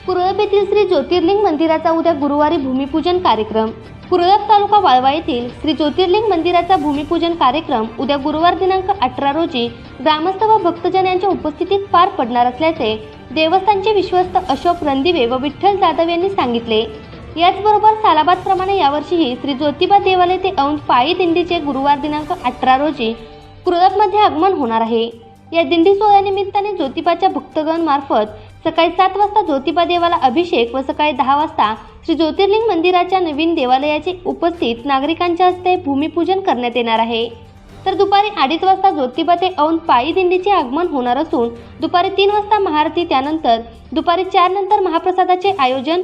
कुरळप येथील श्री ज्योतिर्लिंग मंदिराचा उद्या गुरुवारी भूमिपूजन कार्यक्रम। कुरळप तालुका वाळवा येथील श्री ज्योतिर्लिंग मंदिराचा भूमिपूजन कार्यक्रम उद्या गुरुवार दिनांक 18 रोजी ग्रामस्थ व भक्तजन यांच्या उपस्थितीत पार पडणार असल्याचे देवस्थानचे विश्वस्त अशोक रणदिवे व विठ्ठल जाधव यांनी सांगितले। याचबरोबर सालाबादप्रमाणे यावर्षीही श्री ज्योतिबा देवालय ते औंध पायी दिंडीचे गुरुवार दिनांक 18 रोजी कुरळपमध्ये आगमन होणार आहे। या दिंडी सोहळ्यानिमित्ताने ज्योतिबाच्या भक्तगण मार्फत सकाळी 7 वाजता ज्योतिबा देवाला अभिषेक व सकाळी 10 वाजता श्री ज्योतिर्लिंग मंदिराच्या नवीन देवालयाचे उपस्थित नागरिकांच्या हस्ते भूमिपूजन करण्यात येणार आहे। तर दुपारी 2:30 वाजता ज्योतिबा ते औंध पायी दिंडीचे आगमन होणार असून दुपारी 3 वाजता महाआरती, त्यानंतर दुपारी 4 नंतर महाप्रसादाचे आयोजन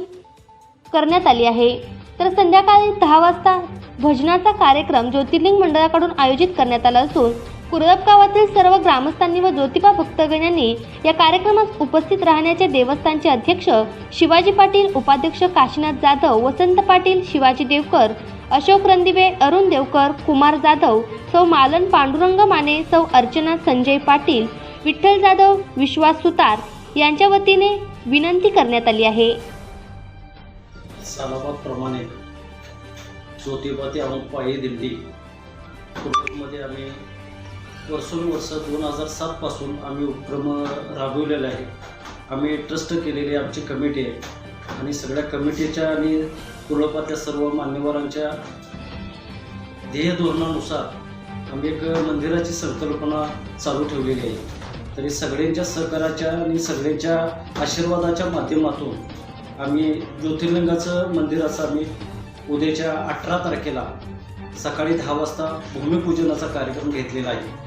करण्यात आले आहे। तर संध्याकाळी 10 वाजता भजनाचा कार्यक्रम ज्योतिर्लिंग मंडळाकडून आयोजित करण्यात आला असून कुरळप गावातील सर्व ग्रामस्थांनी व ज्योतिबा भक्तगणांनी या कार्यक्रमात उपस्थित राहण्याचे देवस्थानचे अध्यक्ष शिवाजी पाटील, उपाध्यक्ष काशीनाथ जाधव, वसंत पाटील, शिवाजी देवकर, अशोक रणदिवे, अरुण देवकर, कुमार जाधव, सौ मालन पांडुरंग माने, सौ अर्चना संजय पाटील, विठ्ठल जाधव, विश्वास सुतार यांच्या वतीने विनंती करण्यात आली आहे। सालाबादप्रमाणे ज्योतिबा ते औंध पायी दिंडी कुरळपमध्ये आम्ही वर्षोनुवर्ष 2007 पासून आम्ही उपक्रम राबविलेला आहे। आम्ही ट्रस्ट केलेली आमची कमिटी आहे आणि सगळ्या कमिटीच्या आणि कुरळपातल्या सर्व मान्यवरांच्या ध्येय धोरणानुसार आम्ही एक मंदिराची संकल्पना चालू ठेवलेली आहे। तरी सगळ्यांच्या सहकाराच्या आणि सगळ्यांच्या आशीर्वादाच्या माध्यमातून आम्ही ज्योतिर्लिंगाचं मंदिराचं आम्ही उद्याच्या 18 तारखेला सकाळी 10 वाजता भूमिपूजनाचा कार्यक्रम घेतलेला आहे।